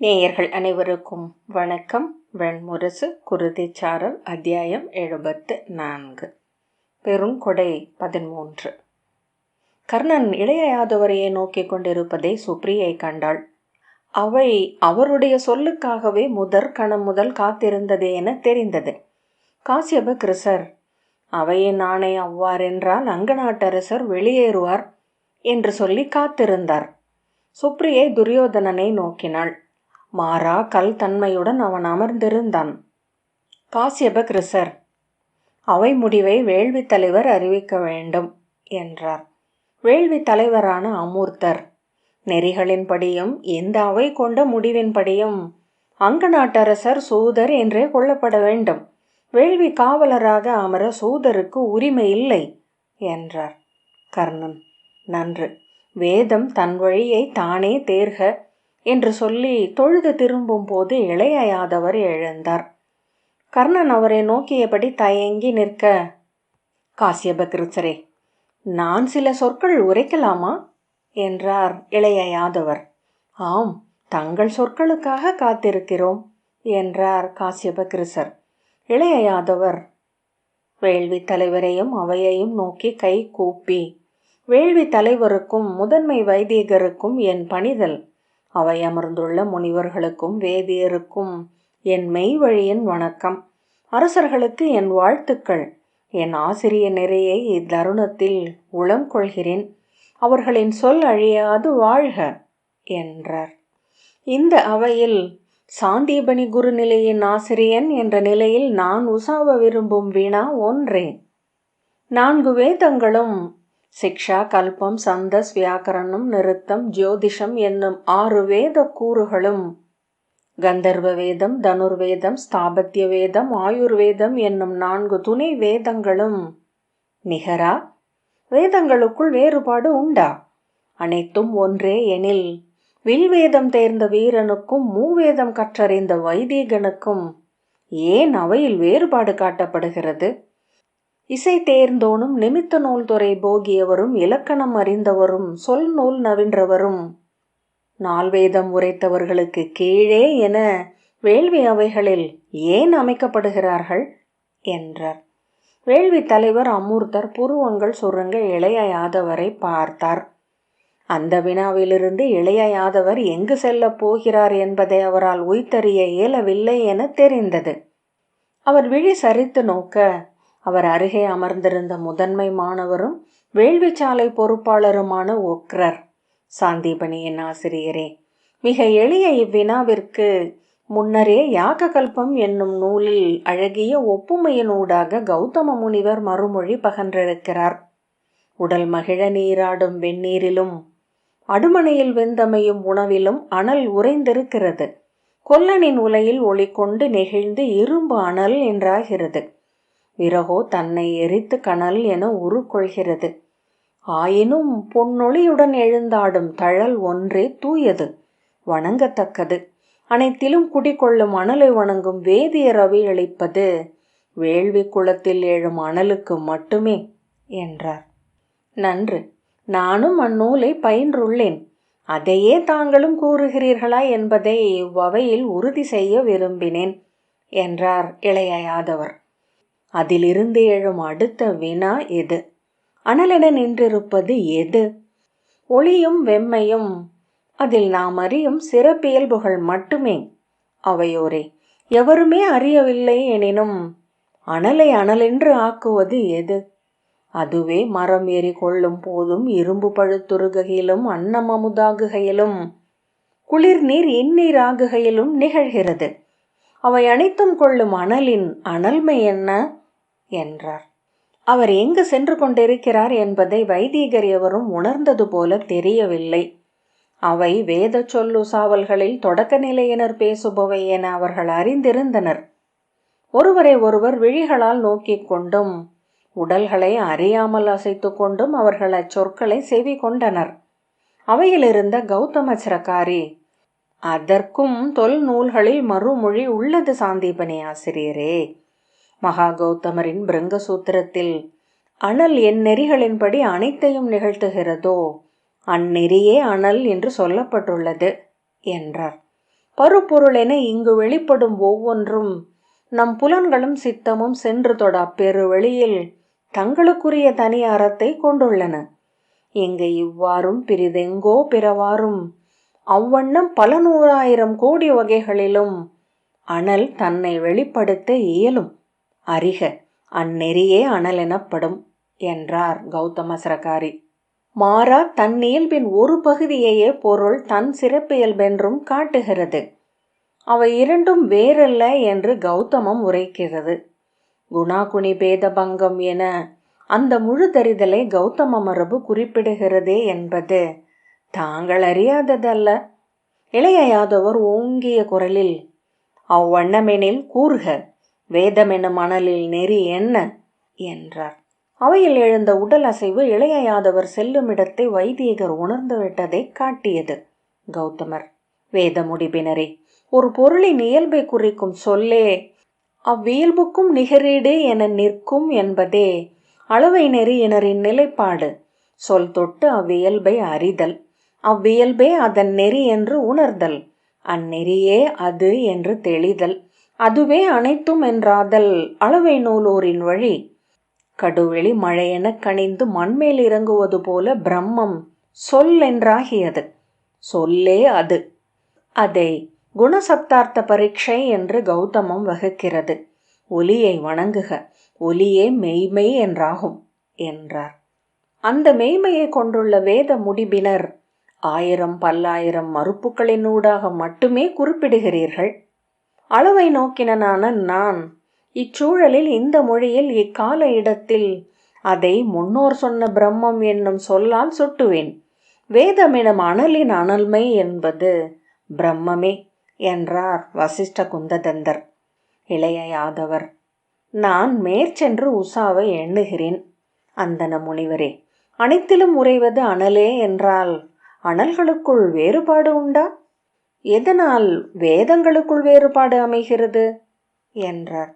நேயர்கள் அனைவருக்கும் வணக்கம். வெண்முரசு குருதிச்சாரல் அத்தியாயம் 74. பெருங்கொடை 13. கர்ணன் இளைய யாதவரையே நோக்கிக் கொண்டிருப்பதை சுப்ரியை கண்டாள். அவை அவருடைய சொல்லுக்காகவே கணம் முதல் காத்திருந்ததே என தெரிந்தது. காசியப கிருசர் அவையின் ஆணை அவ்வாறென்றால் அங்க நாட்டரசர் வெளியேறுவார் என்று சொல்லி காத்திருந்தார். சுப்ரியை துரியோதனனை நோக்கினாள். மாறா கல் தன்மையுடன் அவன் அமர்ந்திருந்தான். காசியப கிருசர் அவை முடிவை வேள்வி தலைவர் அறிவிக்க வேண்டும் என்றார். வேள்வி தலைவரான அமூர்த்தர் நெறிகளின்படியும் எந்த அவை கொண்ட முடிவின்படியும் அங்க நாட்டரசர் சூதர் என்றே கொள்ளப்பட வேண்டும். வேள்வி காவலராக அமர சூதருக்கு உரிமை இல்லை என்றார். கர்ணன் நன்று, வேதம் தன் வழியை தானே தேர்க என்று சொல்லி தொழுது திரும்பும் போது இளைய யாதவர் எழுந்தார். கர்ணன் அவரை நோக்கியபடி தயங்கி நிற்க, காசியப கிருசரே, நான் சில சொற்கள் உரைக்கலாமா என்றார் இளைய யாதவர். ஆம், தங்கள் சொற்களுக்காக காத்திருக்கிறோம் என்றார் காசியப கிருசர். இளைய யாதவர் வேள்வி தலைவரையும் அவையையும் நோக்கி கை கூப்பி, வேள்வி தலைவருக்கும் முதன்மை வைதிகருக்கும் என் பணிதல், அவை அமர்ந்துள்ள முனிவர்களுக்கும் வேதியருக்கும் என் மெய் வழியின் வணக்கம், அரசர்களுக்கு என் வாழ்த்துக்கள், என் ஆசிரிய நிறையை இத்தருணத்தில் உளம் கொள்கிறேன், அவர்களின் சொல் அழியாது வாழ்க என்றார். இந்த அவையில் சாந்தீபனி குருநிலையின் ஆசிரியன் என்ற நிலையில் நான் உசாவ விரும்பும் வினா ஒன்றே. 4 வேதங்களும் சிக்ஷா, கல்பம், சந்தஸ், வியாக்கரணம், நிருத்தம், ஜோதிஷம் என்னும் 6 வேத கூறுகளும், கந்தர்வ வேதம், தனுர்வேதம், ஸ்தாபத்திய வேதம், ஆயுர்வேதம் என்னும் 4 துணை வேதங்களும் நிகரா? வேதங்களுக்குள் வேறுபாடு உண்டா? அனைத்தும் ஒன்றே எனில் வில்வேதம் தேர்ந்த வீரனுக்கும் மூவேதம் கற்றறிந்த வைதீகனுக்கும் ஏன் அவையில் வேறுபாடு காட்டப்படுகிறது? இசை தேர்ந்தோனும் நிமித்த நூல் துறை போகியவரும் இலக்கணம் அறிந்தவரும் சொல் நூல் நவின்றவரும் நால்வேதம் உரைத்தவர்களுக்கு கீழே என வேள்வி அவைகளில் ஏன் அமைக்கப்படுகிறார்கள் என்றார். வேள்வி தலைவர் அமூர்த்தர் புருவங்கள் சுருங்க இளைய யாதவரை பார்த்தார். அந்த வினாவிலிருந்து இளைய யாதவர் எங்கு செல்லப் போகிறார் என்பதை அவரால் உய்தறிய இயலவில்லை என தெரிந்தது. அவர் விழி சரித்து நோக்க, அவர் அருகே அமர்ந்திருந்த முதன்மை மாணவரும் வேள்விச்சாலை பொறுப்பாளருமான ஒக்ரர், சாந்தீபனியின் ஆசிரியரே, மிக எளிய இவ்வினாவிற்கு முன்னரே யாக கல்பம் என்னும் நூலில் அழகிய ஒப்புமையின் ஊடாக கௌதம முனிவர் மறுமொழி பகன்றிருக்கிறார். உடல் மகிழ நீராடும் வெந்நீரிலும் அடுமனையில் வெந்தமையும் உணவிலும் அனல் உறைந்திருக்கிறது. கொல்லனின் உலையில் ஒளி கொண்டு நெகிழ்ந்து இரும்பு அனல் என்றாகிறது. விறகோ தன்னை எரித்து கனல் என உருக்கொள்கிறது. ஆயினும் பொன்னொளியுடன் எழுந்தாடும் தழல் ஒன்றே தூயது, வணங்கத்தக்கது. அனைத்திலும் குடிகொள்ளும் அனலை வணங்கும் வேதியர் அவியளிப்பது வேள்வி குளத்தில் எழும் அனலுக்கு மட்டுமே என்றார். நன்று, நானும் அந்நூலை பயின்றுள்ளேன். அதையே தாங்களும் கூறுகிறீர்களா என்பதை இவ்வவையில் உறுதி செய்ய விரும்பினேன் என்றார் இளைய யாதவர். அதிலிருந்து எழும் அடுத்த வினா எது? அனலென நின்றிருப்பது எது? ஒளியும் வெம்மையும் அதில் நாம் அறியும் சிறப்பியல்புகள் மட்டுமே. அவையோரே, எவருமே அறியவில்லை எனினும் அனலை அனலென்று ஆக்குவது எது? அதுவே மரம் எரி கொள்ளும் போதும் இரும்பு பழுத்துருகையிலும் அன்னம் அமுதாகுகையிலும் குளிர் நீர் இந்நீர் ஆகுகையிலும் நிகழ்கிறது. அவை அனைத்தும் கொள்ளும் அனலின் அனல்மை என்ன என்றார். அவர் எங்கு சென்று கொண்டிருக்கிறார் என்பதை வைதீகர் எவரும் உணர்ந்தது போல தெரியவில்லை. அவை வேத சொல்லுசாவல்களில் தொடக்க நிலையினர் பேசுபவை என அவர்கள் அறிந்திருந்தனர். ஒருவரை ஒருவர் விழிகளால் நோக்கிக் கொண்டும் உடல்களை அறியாமல் அசைத்து கொண்டும் அவர்கள் அச்சொற்களை செவி கொண்டனர். அவையிலிருந்த கௌதமச்சரக்காரி, அதற்கும் தொல் நூல்களில் மறுமொழி உள்ளது சாந்தீபனி ஆசிரியரே. மகா கௌதமரின் பிருங்க சூத்திரத்தில் அனல் என் நெறிகளின்படி அனைத்தையும் நிகழ்த்துகிறதோ அந்நெறியே அனல் என்று சொல்லப்பட்டுள்ளது என்றார். பருப்பொருளென இங்கு வெளிப்படும் ஒவ்வொன்றும் நம் புலன்களும் சித்தமும் சென்று தொட பெரு வெளியில் தங்களுக்குரிய தனி அறத்தை கொண்டுள்ளன. இங்கு இவ்வாறும் பிரிதெங்கோ பிறவாறும் அவ்வண்ணம் பல 100,000 கோடி வகைகளிலும் அனல் தன்னை வெளிப்படுத்த இயலும். அறிக, அந்நெறியே அனல் எனப்படும் என்றார் கௌதம சரகாரி. மாறா தன்னியல்பின் ஒரு பகுதியையே பொருள் தன் சிறப்பியல்பென்றும் காட்டுகிறது. அவை இரண்டும் வேறல்ல என்று கௌதமம் உரைக்கிறது. குணாகுணி பேதபங்கம் என அந்த முழுதறிதலை கௌதம மரபு குறிப்பிடுகிறதே என்பது தாங்கள் அறியாததல்ல. இளைய யாதவர் ஓங்கிய குரலில், அவ்வண்ணமெனில் கூறுக, வேதமெனும் அனலில் நெறி என்ன என்றார். அவையில் எழுந்த உடல் அசைவு இளைய யாதவர் செல்லுமிடத்தை வைதீகர் உணர்ந்து விட்டதை காட்டியது. கௌதமர், வேத முடிபினரே, ஒரு பொருளின் இயல்பை குறிக்கும் சொல்லே அவ்வியல்புக்கும் நிகரீடு என நிற்கும் என்பதே அளவை நெறியினரின் நிலைப்பாடு. சொல் தொட்டு அவ்வியல்பை அறிதல், அவ்வியல்பே அதன் நெறி என்று உணர்தல், அந்நெறியே அது என்று தெளிதல், அதுவே அனைத்தும் என்றாதல் அளவை நூலோரின் வழி. கடுவெளி மழையென கனிந்து மண்மேல் இறங்குவது போல பிரம்மம் சொல் என்றாகியது. சொல்லே அது. அதை குணசப்தார்த்த பரீட்சை என்று கௌதமம் வகுக்கிறது. ஒலியை வணங்குக, ஒலியே மெய்மை என்றாகும் என்றார். அந்த மெய்மையை கொண்டுள்ள வேத முடிபினர் 1000 பல்லாயிரம் மறுப்புகளினூடாக மட்டுமே குறிப்பிடுகிறீர்கள். அளவை நோக்கினான நான் இச்சூழலில் இந்த மொழியில் இக்கால இடத்தில் அதை முன்னோர் சொன்ன பிரம்மம் என்னும் சொல்லால் சுட்டுவேன். வேதமெனும் அனலின் அனல்மை என்பது பிரம்மமே என்றார் வசிஷ்ட குந்ததந்தர். இளைய யாதவர், நான் மேற்சென்று உசாவை எண்ணுகிறேன். அந்தன முனிவரே, அனைத்திலும் உறைவது அனலே என்றால் அனல்களுக்குள் வேறுபாடு உண்டா? எதனால் வேதங்களுக்குள் வேறுபாடு அமைகிறது என்றார்.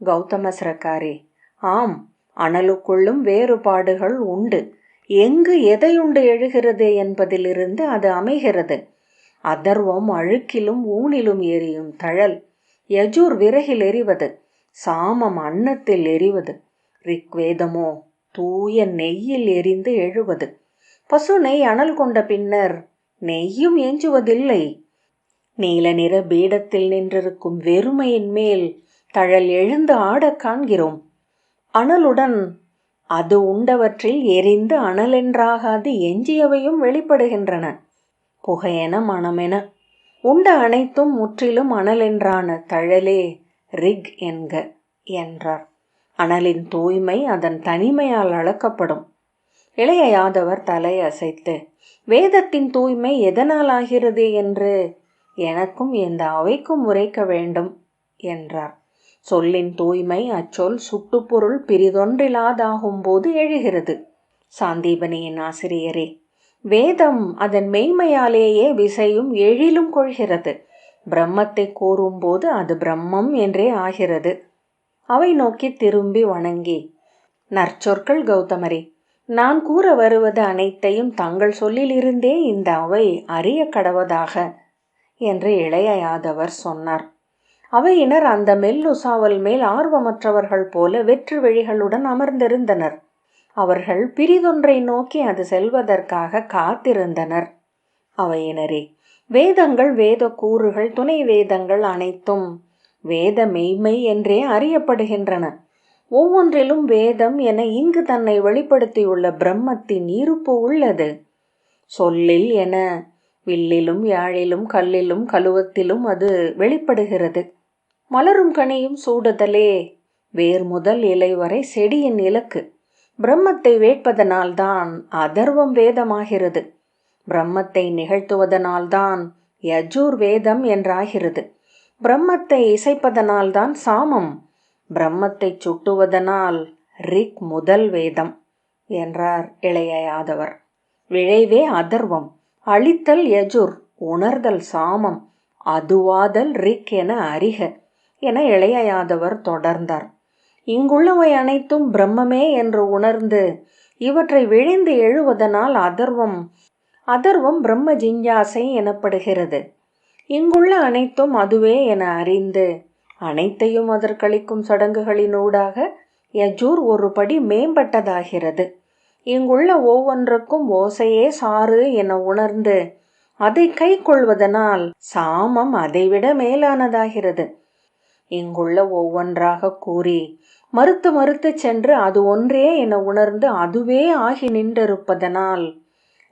கௌதம சரகாரி, ஆம், அனலுக்குள்ளும் வேறுபாடுகள் உண்டு. எங்கு எதையுண்டு எழுகிறது என்பதிலிருந்து அது அமைகிறது. அதர்வம் அழுக்கிலும் ஊனிலும் எரியும் தழல், யஜூர் விறகில் எரிவது, சாமம் அன்னத்தில் எரிவது, ரிக்வேதமோ தூய நெய்யில் எரிந்து எழுவது. பசு நெய் அனல் கொண்ட பின்னர் நெய்யும் எஞ்சுவதில்லை. நீல நிற பீடத்தில் நின்றிருக்கும் வெறுமையின் மேல் தழல் எழுந்து ஆடக் காண்கிறோம். அனலுடன் அது உண்டவற்றில் எரிந்து அனலென்றாகாது எஞ்சியவையும் வெளிப்படுகின்றன. புகையென மணமென உண்ட அனைத்தும் முற்றிலும் அனலென்றான தழலே ரிக் என்க என்றார். அனலின் தூய்மை அதன் தனிமையால் அளக்கப்படும். இளைய யாதவர் தலை அசைத்து, வேதத்தின் தூய்மை எதனால் ஆகிறது என்று எனக்கும் இந்த அவைக்கும் உரைக்க வேண்டும் என்றார். சொல்லின் தூய்மை அச்சொல் சுட்டுப்பொருள் பிரிதொன்றிலாதாகும் போது எழுகிறது. சாந்தீபனியின் ஆசிரியரே, வேதம் அதன் மெய்மையாலேயே விசையும் எழிலும் கொள்கிறது. பிரம்மத்தை கூறும்போது அது பிரம்மம் என்றே ஆகிறது. அவை நோக்கி திரும்பி வணங்கி, நற்சொற்கள் கௌதமரே, நான் கூற வருவது அனைத்தையும் தங்கள் சொல்லிலிருந்தே இந்த அவை அறிய கடவதாக என்று இளைய யாதவர் சொன்னார். அவையினர் அந்த மெல்லுசாவல் மேல் ஆர்வமற்றவர்கள் போல வெற்று வெளிகளுடன் அமர்ந்திருந்தனர். அவர்கள் பிரிதொன்றை நோக்கி அது செல்வதற்காக காத்திருந்தனர். அவையினரே, வேதங்கள், வேத கூறுகள், துணை வேதங்கள் அனைத்தும் வேத மெய்மை என்றே அறியப்படுகின்றன. ஒவ்வொன்றிலும் வேதம் என இங்கு தன்னை வெளிப்படுத்தியுள்ள பிரம்மத்தின் இருப்பு உள்ளது. சொல்லில் என வில்லிலும் யாழிலும் கல்லிலும் கலுவத்திலும் அது வெளிப்படுகிறது. மலரும் கனியும் சூடுதலே வேர் முதல் இலை வரை செடியின் இலக்கு. பிரம்மத்தை வேட்பதனால்தான் அதர்வம் வேதமாகிறது. பிரம்மத்தை நிகழ்த்துவதனால்தான் யஜூர் வேதம் என்றாகிறது. பிரம்மத்தை இசைப்பதனால்தான் சாமம், பிரம்மத்தை சுட்டுவதனால் ரிக் முதல் வேதம் என்றார் இளைய யாதவர். விளைவே அதர்வம், அழித்தல் யஜுர், உணர்தல் சாமம், அதுவாதல் ரிக் என அறிக என இளைய யாதவர் தொடர்ந்தார். இங்குள்ளவை அனைத்தும் பிரம்மமே என்று உணர்ந்து இவற்றை விழைந்து எழுவதனால் அதர்வம் பிரம்ம ஜிஞ்ஞாசை எனப்படுகிறது. இங்குள்ள அனைத்தும் அதுவே என அறிந்து அனைத்தையும் அதற்களிக்கும் சடங்குகளினூடாக யஜூர் ஒரு படி மேம்பட்டதாகிறது. இங்குள்ள ஒவ்வொன்றுக்கும் ஓசையே சாறு என உணர்ந்து அதை கை கொள்வதனால் சாமம் அதைவிட மேலானதாகிறது. இங்குள்ள ஒவ்வொன்றாக கூறி மறுத்து மறுத்து சென்று அது ஒன்றே என உணர்ந்து அதுவே ஆகி நின்றிருப்பதனால்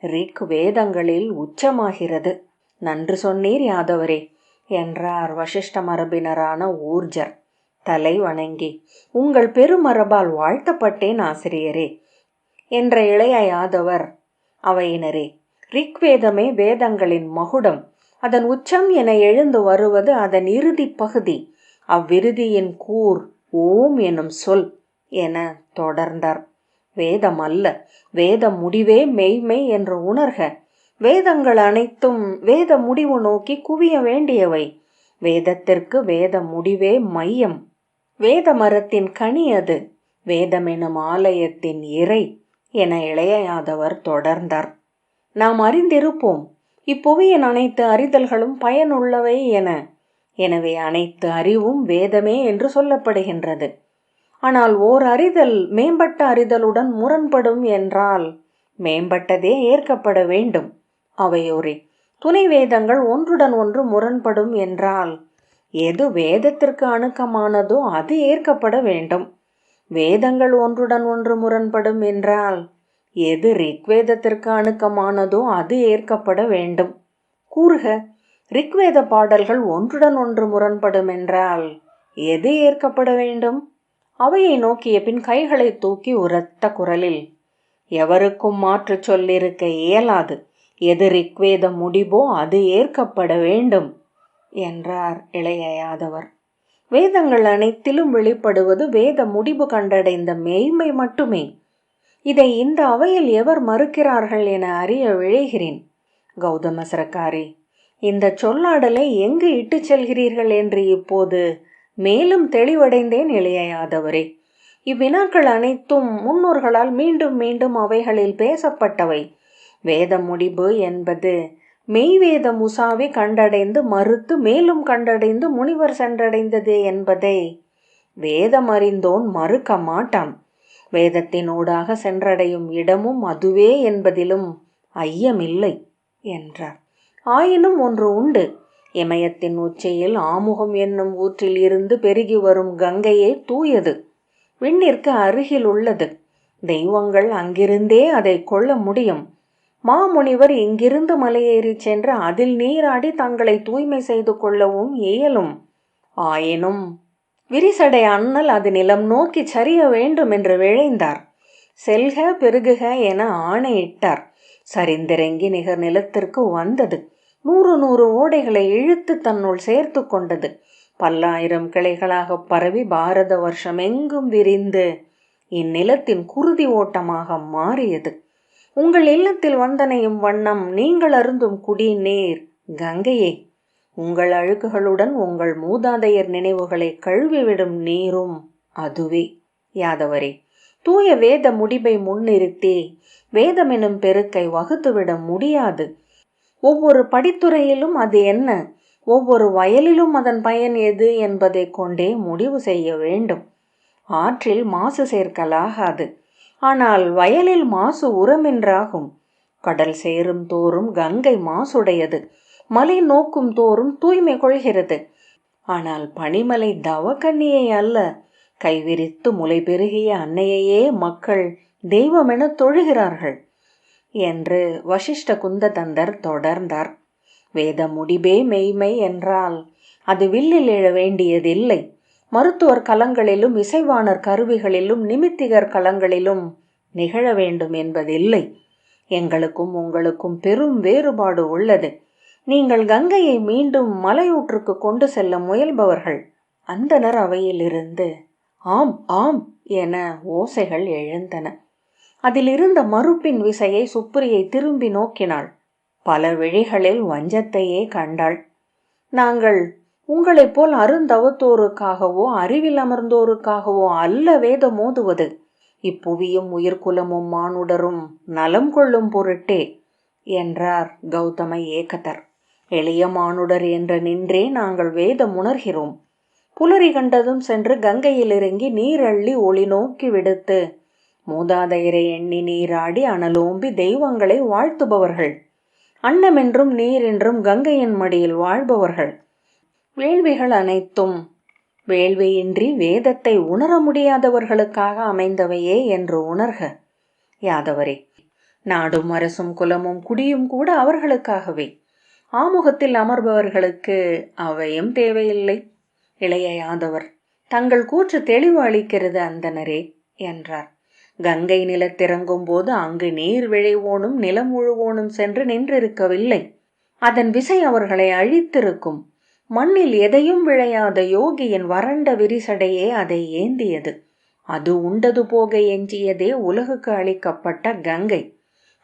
ரிக் வேதங்களில் உச்சமாகிறது. நன்று சொன்னீர் யாதவரே என்றார் வசிஷ்ட மரபினரான ஊர்ஜர் தலை வணங்கி. உங்கள் பெருமரபால் வாழ்த்தப்பட்டேன் ஆசிரியரே என்ற இளைய யாதவர், அவையினரே, ரிக்வேதமே வேதங்களின் மகுடம். அதன் உச்சம் என எழுந்து வருவது அதன் இறுதி பகுதி. அவ்விறுதியின் கூர் ஓம் எனும் சொல் என தொடர்ந்தார். வேதம் அல்ல, வேத முடிவே மெய்மை என்று உணர்க. வேதங்கள் அனைத்தும் வேத முடிவு நோக்கி குவிய வேண்டியவை. வேதத்திற்கு வேத முடிவே மையம். வேத மரத்தின் கனி அது. வேதமெனும் ஆலயத்தின் இறை என இளைய யாதவர் தொடர்ந்தார். நாம் அறிந்திருப்போம் இப்புவியின் அனைத்து அறிதல்களும் பயனுள்ளவை என. எனவே அனைத்து அறிவும் வேதமே என்று சொல்லப்படுகின்றது. ஆனால் ஓர் அறிதல் மேம்பட்ட அறிதலுடன் முரண்படும் என்றால் மேம்பட்டதே ஏற்கப்பட வேண்டும். அவையோரே, துணை வேதங்கள் ஒன்றுடன் ஒன்று முரண்படும் என்றால் எது வேதத்திற்கு அணுக்கமானதோ அது ஏற்கப்பட வேண்டும். வேதங்கள் ஒன்றுடன் ஒன்று முரண்படும் என்றால் எது ரிக்வேதத்திற்கு அணுக்கமானதோ அது ஏற்கப்பட வேண்டும். கூறுக, ரிக்வேத பாடல்கள் ஒன்றுடன் ஒன்று முரண்படும் என்றால் எது ஏற்கப்பட வேண்டும்? அவையை நோக்கிய பின் கைகளை தூக்கி உரத்த குரலில், எவருக்கும் மாற்று சொல்லிருக்க இயலாது. எது ரிக்வேத முடிவோ அது ஏற்கப்பட வேண்டும் என்றார் இளைய யாதவர். வேதங்கள் அனைத்திலும் வெளிப்படுவது வேத முடிவு கண்டடைந்த மெய்மை மட்டுமே. இதை இந்த அவையில் எவர் மறுக்கிறார்கள் என அறிய விழைகிறேன். கௌதம சரக்காரி, இந்த சொல்லாடலை எங்கு இட்டு செல்கிறீர்கள் என்று இப்போது மேலும் தெளிவடைந்தேன் இளைய யாதவரே. இவ்வினாக்கள் அனைத்தும் முன்னோர்களால் மீண்டும் மீண்டும் அவைகளில் பேசப்பட்டவை. வேத முடிவு என்பது மெய்வேத முசாவி கண்டடைந்து மறுத்து மேலும் கண்டடைந்து முனிவர் சென்றடைந்தது என்பதை வேதம் அறிந்தோன் மறுக்க மாட்டான். வேதத்தினூடாக சென்றடையும் இடமும் அதுவே என்பதிலும் ஐயமில்லை என்றார். ஆயினும் ஒன்று உண்டு. இமயத்தின் உச்சியில் ஆமுகம் என்னும் ஊற்றில் இருந்து பெருகி வரும் கங்கையே தூயது. விண்ணிற்கு அருகில் உள்ளது. தெய்வங்கள் அங்கிருந்தே அதை கொள்ள முடியும். மாமுனிவர் இங்கிருந்து மலையேறி சென்று அதில் நீராடி தங்களை தூய்மை செய்து கொள்ளவும் இயலும். ஆயினும் விரிசடை அண்ணல் அது நிலம் நோக்கி சரிய வேண்டும் என்று விழைந்தார். செல்க பெருகுக என ஆணையிட்டார். சரிந்திறங்கி நிகர் நிலத்திற்கு வந்தது. 100 ஓடைகளை இழுத்து தன்னுள் சேர்த்து கொண்டது. பல்லாயிரம் கிளைகளாக பரவி பாரத வருஷம் எங்கும் விரிந்து இந்நிலத்தின் குருதி ஓட்டமாக மாறியது. உங்கள் இல்லத்தில் வந்தனையும் வண்ணம் நீங்கள் அருந்தும் குடிநீர் கங்கையே. உங்கள் அழுக்குகளுடன் உங்கள் மூதாதையர் நினைவுகளை கழுவிவிடும் நீரும் அதுவே. யாதவரே, தூய வேத முடிவை முன்னிறுத்தி வேதமெனும் பெருக்கை வகுத்துவிட முடியாது. ஒவ்வொரு படித்துறையிலும் அது என்ன, ஒவ்வொரு வயலிலும் அதன் பயன் எது என்பதை கொண்டே முடிவு செய்ய வேண்டும். ஆற்றில் மாசு சேர்க்கலாகாது. ஆனால் வயலில் மாசு உரமென்றாகும். கடல் சேரும் தோறும் கங்கை மாசுடையது. மலை நோக்கும் தோறும் தூய்மை கொள்கிறது. ஆனால் பனிமலை தவக்கன்னியை அல்ல, கைவிரித்து முளை பெருகிய அன்னையையே மக்கள் தெய்வமென தொழுகிறார்கள் என்று வசிஷ்ட குந்ததந்தர் தொடர்ந்தார். வேத முடிவே மெய்மை என்றால் அது வில்லில் எழ வேண்டியதில்லை. மருத்துவர் கலங்களிலும் இசைவாணர் கருவிகளிலும் நிமித்திகர் கலங்களிலும் நிகழ வேண்டும் என்பதில்லை. எங்களுக்கும் உங்களுக்கும் பெரும் வேறுபாடு உள்ளது. நீங்கள் கங்கையை மீண்டும் மலையூற்றுக்கு கொண்டு செல்ல முயல்பவர்கள். அந்தனர் அவையிலிருந்து ஆம் ஆம் என ஓசைகள் எழுந்தன. அதில் இருந்த மறுப்பின் விசையை சுப்ரியை திரும்பி நோக்கினாள். பல விழிகளில் வஞ்சத்தையே கண்டாள். நாங்கள் உங்களைப் போல் அருந்தவத்தோருக்காகவோ அறிவில் அமர்ந்தோருக்காகவோ அல்ல வேதம் ஓதுவது. இப்புவியும் உயிர்குலமும் மானுடரும் நலம் கொள்ளும் பொருட்டே என்றார் கௌதம ஏகதர். எளிய மானுடர் என்ற நின்றே நாங்கள் வேதம் உணர்கிறோம். புலரி கண்டதும் சென்று கங்கையில் இறங்கி நீர் அள்ளி ஒளி நோக்கி விடுத்து மூதாதையரை எண்ணி நீராடி அனலோம்பி தெய்வங்களை வாழ்த்துபவர்கள். அன்னமென்றும் நீரென்றும் கங்கையின் மடியில் வாழ்பவர்கள். வேள்விகள் அனைத்தும் வேள்வியின்றி வேதத்தை உணர முடியாதவர்களுக்காக அமைந்தவையே என்று உணர்க. யாதவரே, நாடும் அரசும் குலமும் குடியும் கூட அவர்களுக்காகவே. ஆமுகத்தில் அமர்பவர்களுக்கு அவையும் தேவையில்லை. இளைய யாதவர், தங்கள் கூற்று தெளிவு அளிக்கிறது அந்தனரே என்றார். கங்கை நிலத்திறங்கும் போது அங்கு நீர் விழைவோனும் நிலம் உழுவோனும் சென்று நின்றிருக்கவில்லை. அதன் விசை அவர்களை அழித்திருக்கும். மண்ணில் எதையும் விளையாத யோகியின் வறண்ட விரிசடையே அதை ஏந்தியது. அது உண்டது போக எஞ்சியதே உலகுக்கு அளிக்கப்பட்ட கங்கை.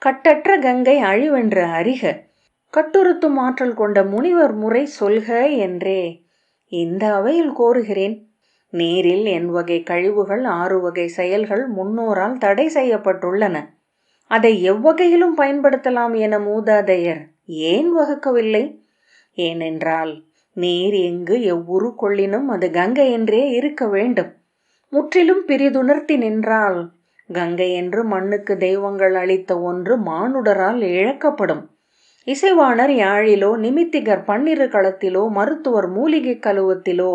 கட்டற்ற கங்கை அழிவென்று அறிக. கட்டுறுத்தும் ஆற்றல் கொண்ட முனிவர் முறை சொல்க என்றே இந்த அவையில் கோருகிறேன். நீரில் என் வகை கழிவுகள் 6 வகை செயல்கள் முன்னோரால் தடை செய்யப்பட்டுள்ளன. அதை எவ்வகையிலும் பயன்படுத்தலாம் என மூதாதையர் ஏன் வகுக்கவில்லை? ஏனென்றால் நீர் எங்கு எவ்வுரு கொள்ளினும் அது கங்கை என்றே இருக்க வேண்டும். முற்றிலும் பிரிதுணர்த்தி நின்றால் கங்கை என்று மண்ணுக்கு தெய்வங்கள் அளித்த ஒன்று மானுடரால் இழக்கப்படும். இசைவாணர் யாழிலோ, நிமித்திகர் பன்னிரு களத்திலோ, மருத்துவர் மூலிகை கழுவத்திலோ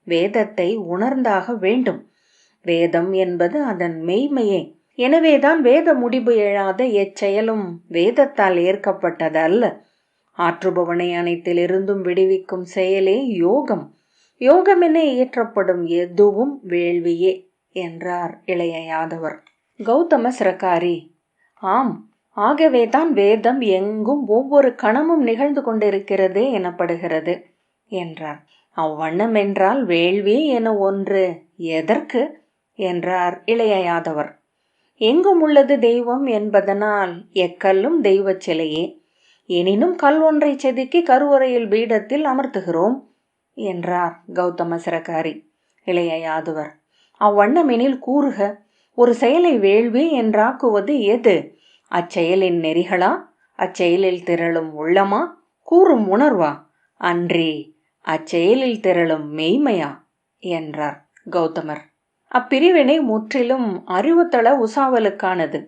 வேதத்தை உணர்ந்தாக வேண்டும். வேதம் என்பது அதன் மெய்மையே. எனவேதான் வேத முடிவு எழாத எச்செயலும் வேதத்தால் ஏற்கப்பட்டது அல்ல. ஆற்றுபவனை அனைத்திலிருந்தும் விடுவிக்கும் செயலே யோகம். யோகமென இயற்றப்படும் எதுவும் வேள்வியே என்றார் இளைய யாதவர். கௌதம சிரகாரி, ஆம், ஆகவேதான் வேதம் எங்கும் ஒவ்வொரு கணமும் நிகழ்ந்து கொண்டிருக்கிறது எனப்படுகிறது என்றார். அவ்வண்ணம் என்றால் வேள்வி என ஒன்று எதற்கு என்றார் இளைய யாதவர். எங்கும் உள்ளது தெய்வம் என்பதனால் எக்கல்லும் தெய்வ சிலையே. எனினும் கல் ஒன்றை செதுக்கி கருவறையில் பீடத்தில் அமர்த்துகிறோம் என்றார் கௌதம சிரகாரி. இளைய யாதவர், அவ்வண்ணமெனில் கூறுக. ஒரு செயலை வேள்வி என்றாக்குவது எது? அச்செயலின் நெறிகளா? அச்செயலில் திரளும் உள்ளமா? கூறும் உணர்வா? அன்றி அச்செயலில் திரளும் மெய்மையா என்றார் கௌதமர். அப்பிரிவினை முற்றிலும் அறிவுத்தள உசாவலுக்கானது.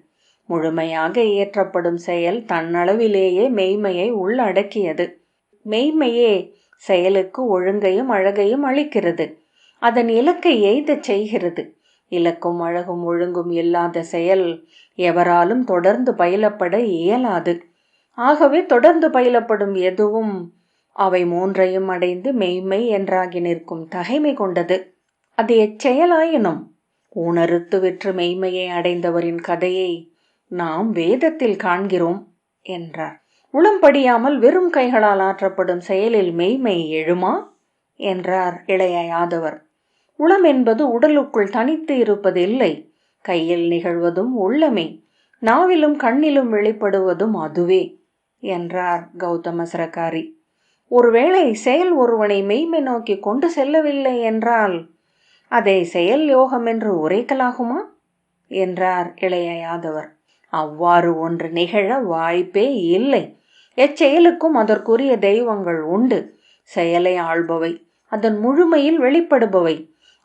முழுமையாக இயற்றப்படும் செயல் தன்னளவிலேயே மெய்மையை உள்ளடக்கியது. மெய்மையே செயலுக்கு ஒழுங்கையும் அழகையும் அளிக்கிறது. அதன் இலக்கை எய்தச் செய்கிறது. இலக்கும் அழகும் ஒழுங்கும் இல்லாத செயல் எவராலும் தொடர்ந்து பயிலப்பட இயலாது. ஆகவே தொடர்ந்து பயிலப்படும் எதுவும் அவை மூன்றையும் அடைந்து மெய்மை என்றாகி நிற்கும் தகைமை கொண்டது. அது எச்செயலாயினும் உணர்த்து விற்று மெய்மையை அடைந்தவரின் கதையை நாம் வேதத்தில் காண்கிறோம் என்றார். உளம்படியாமல் வெறும் கைகளால் ஆற்றப்படும் செயலில் மெய்மை எழுமா என்றார் இளைய யாதவர். உளம் என்பது உடலுக்குள் தனித்து இருப்பதில்லை. கையில் நிகழ்வதும் உள்ளமே. நாவிலும் கண்ணிலும் வெளிப்படுவதும் அதுவே என்றார் கௌதம சிரகாரி. ஒருவேளை செயல் ஒருவனை மெய்மை நோக்கி கொண்டு செல்லவில்லை என்றால் அதை செயல் யோகம் என்று உரைக்கலாகுமா என்றார் இளைய யாதவர். அவ்வாறு ஒன்று நிகழ வாய்ப்பே இல்லை. எச்செயலுக்கும் அதற்குரிய தெய்வங்கள் உண்டு. செயலை ஆள்பவை, அதன் முழுமையில் வெளிப்படுபவை.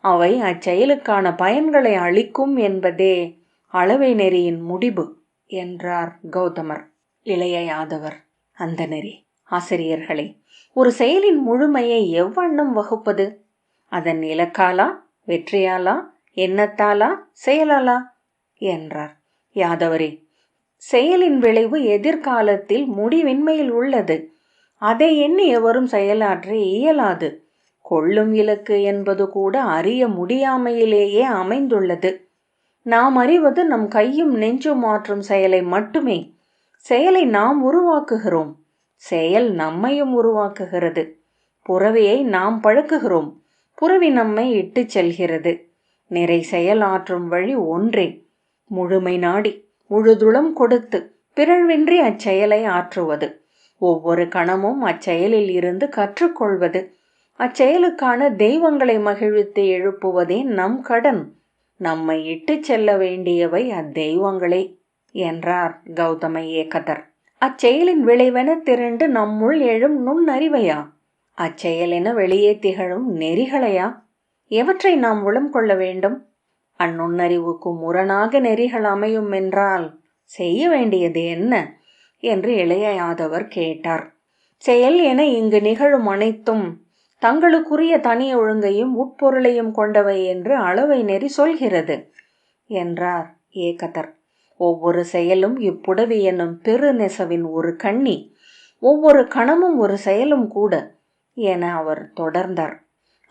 அவை அச்செயலுக்கான பயன்களை அளிக்கும் என்பதே அளவை நெறியின் முடிவு என்றார் கௌதமர். இளைய யாதவர், அந்த நெறி ஆசிரியர்களே, ஒரு செயலின் முழுமையை எவ்வண்ணம் வகுப்பது? அதன் இலக்காலா, வெற்றியாலா, எண்ணத்தாலா, செயலாலா என்றார். யாதவரே, செயலின் விளைவு எதிர்காலத்தில் முடிவின்மையில் உள்ளது. அதை எண்ணி எவரும் செயலாற்ற இயலாது. கொள்ளும் இலக்கு என்பது கூட அறிய முடியாமையிலேயே அமைந்துள்ளது. நாம் அறிவது நம் கையும் நெஞ்சும் மாற்றும் செயலை மட்டுமே. செயலை நாம் உருவாக்குகிறோம். செயல் நம்மையும் உருவாக்குகிறது. புறவியை நாம் பழக்குகிறோம். புறவி நம்மை இட்டு செல்கிறது. நிறை செயல் ஆற்றும் வழி ஒன்றே. முழுமை நாடி முழுதுளம் கொடுத்து பிறழ்வின்றி அச்செயலை ஆற்றுவது. ஒவ்வொரு கணமும் அச்செயலில் இருந்து கற்றுக்கொள்வது. அச்செயலுக்கான தெய்வங்களை மகிழ்வித்து எழுப்புவதே நம் கடன். நம்மை இட்டு செல்ல வேண்டியவை அத்தெய்வங்களே என்றார் கௌதம ஏகதர். அச்செயலின் விளைவென திரண்டு நம்முள் எழும் நுண்ணறிவையா? அச்செயலென வெளியே திகழும் நெறிகளையா? எவற்றை நாம் உளம் கொள்ள வேண்டும்? அந்நுண்ணறிவுக்கு முரணாக நெறிகள் அமையும் என்றால் செய்ய வேண்டியது என்ன என்று இளைய யாதவர் கேட்டார். செயல் என இங்கு நிகழும் அனைத்தும் தங்களுக்குரிய தனி ஒழுங்கையும் உட்பொருளையும் கொண்டவை என்று அளவை நெறி சொல்கிறது என்றார் ஏகதர். ஒவ்வொரு செயலும் இப்புடவி என்னும் பெரு நெசவின் ஒரு கண்ணி, ஒவ்வொரு கணமும் ஒரு செயலும் கூட என அவர் தொடர்ந்தார்.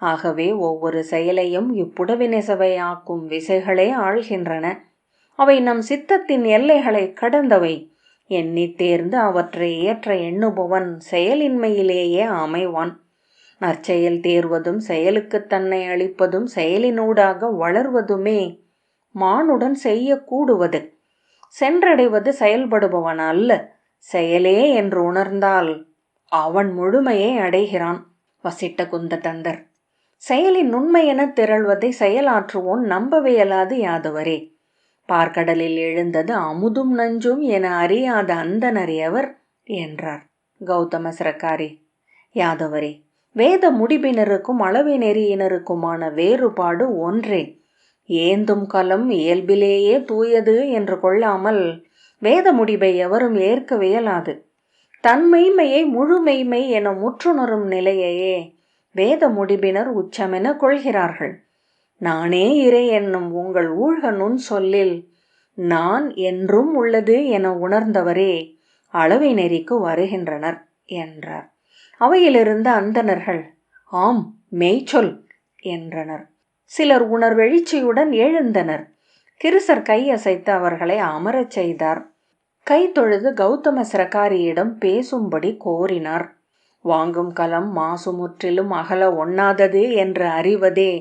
ஆகவே ஒவ்வொரு செயலையும் இப்புடவி நெசவை ஆக்கும் விசைகளே ஆள்கின்றன. அவை நம் சித்தத்தின் எல்லைகளை கடந்தவை. எண்ணி தேர்ந்து அவற்றை இயற்ற எண்ணுபவன் செயலின்மையிலேயே அமைவான். நற்செயல் தேர்வதும் செயலுக்கு தன்னை அளிப்பதும் செயலினூடாக வளர்வதுமே மானுடன் செய்ய கூடுவது. சென்றடைவது செயல்படுபவன் அல்ல, செயலே என்று உணர்ந்தால் அவன் முழுமையை அடைகிறான். வசிட்ட குந்த தந்தர். செயலின் உண்மையென திரள்வதை செயலாற்றுவோன் நம்பவியலாது யாதவரே. பார்க்கடலில் எழுந்தது அமுதும் நஞ்சும் என அறியாத அந்தனர் எவர் என்றார் கௌதம சிரக்காரி. யாதவரே, வேத முடிபினருக்கும் அளவை நெறியினருக்குமான வேறுபாடு ஒன்றே. ஏந்தும் கலம் இயல்பிலேயே தூயது என்று கொள்ளாமல் வேத முடிபை எவரும் ஏற்கவியலாது. தன்மெய்மையை முழுமெய்மை என முற்றுணரும் நிலையையே வேத முடிபினர் உச்சமென கொள்கிறார்கள். நானே இறை என்னும் உங்கள் ஊழ்க நுண் சொல்லில் நான் என்றும் உள்ளது என உணர்ந்தவரே அளவை நெறிக்கு வருகின்றனர் என்றார். அவையிலிருந்த அந்தணர்கள் ஆம் மெய்ச்சொல் என்றனர். சிலர் உணர்வெழுச்சியுடன் எழுந்தனர். கிருசர் கையசைத்து அவர்களை அமரச் செய்தார். கை தொழுது கௌதம சிரக்காரியிடம் பேசும்படி கோரினார். வாங்கும் கலம் மாசு முற்றிலும் அகல ஒண்ணாதது என்று அறிவதே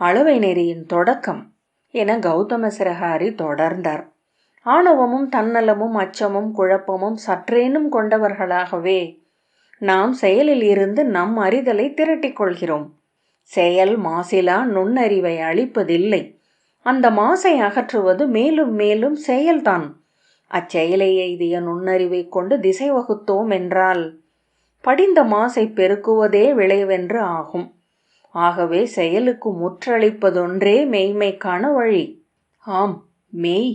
அளவை நெறியின் தொடக்கம் என கௌதம சிரகாரி தொடர்ந்தார். ஆணவமும் தன்னலமும் அச்சமும் குழப்பமும் சற்றேனும் கொண்டவர்களாகவே நாம் செயலில் இருந்து நம் அறிதலை திரட்டிக் கொள்கிறோம். செயல் மாசிலா நுண்ணறிவை அளிப்பதில்லை. அந்த மாசை அகற்றுவது மேலும் மேலும் செயல்தான். அச்செயலை எய்திய நுண்ணறிவை கொண்டு திசை வகுத்தோம் என்றால் படிந்த மாசை பெருக்குவதே விளைவென்று ஆகும். ஆகவே செயலுக்கு முற்றளிப்பதொன்றே மெய்மைக்கான வழி. ஆம், மெய்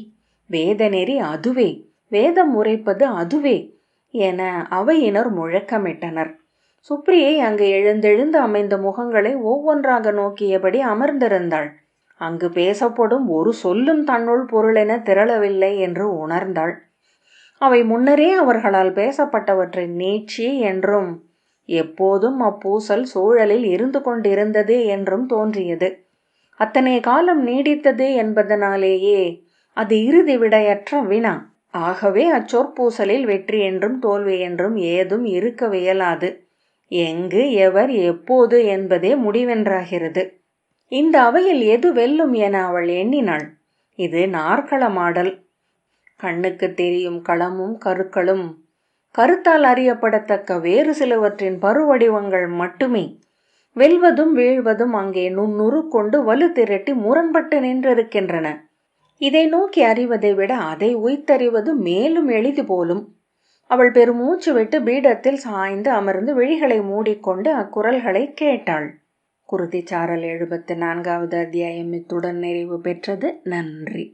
வேத நெறி அதுவே, வேதம் உரைப்பது அதுவே என அவையினர் முழக்கமிட்டனர். சுப்ரியை அங்கு எழுந்தெழுந்து அமைந்த முகங்களை ஒவ்வொன்றாக நோக்கியபடி அமர்ந்திருந்தாள். அங்கு பேசப்படும் ஒரு சொல்லும் தன்னுள் பொருளென திரளவில்லை என்று உணர்ந்தாள். அவை முன்னரே அவர்களால் பேசப்பட்டவற்றின் நீட்சி என்றும் எப்போதும் அப்பூசல் சூழலில் இருந்து கொண்டிருந்தது என்றும் தோன்றியது. அத்தனை காலம் நீடித்தது என்பதனாலேயே அது இறுதி விடையற்ற வினா. ஆகவே அச்சொற்பூசலில் வெற்றி என்றும் தோல்வி என்றும் ஏதும் இருக்கவியலாது. எங்கு எவர் எப்போது என்பதே முடிவென்றாகிறது. இந்த அவையில் எது வெல்லும் என அவள் எண்ணினாள். இது நாற்களமாடல். கண்ணுக்கு தெரியும் களமும் கருக்களும் கருத்தால் அறியப்படத்தக்க வேறு சிலவற்றின் பருவடிவங்கள் மட்டுமே. வெல்வதும் வீழ்வதும் அங்கே நுண்ணுரு கொண்டு வலு திரட்டி முரண்பட்டு நின்றிருக்கின்றன. இதை நோக்கி அறிவதை விட அதை உய்த்தறிவது மேலும் எளிது போலும். அவள் பெருமூச்சு விட்டு பீடத்தில் சாய்ந்து அமர்ந்து விழிகளை மூடிக்கொண்டு அக்குரல்களை கேட்டாள். குருதிச்சாரல் 74வது அத்தியாயம் இத்துடன் நிறைவு பெற்றது. நன்றி.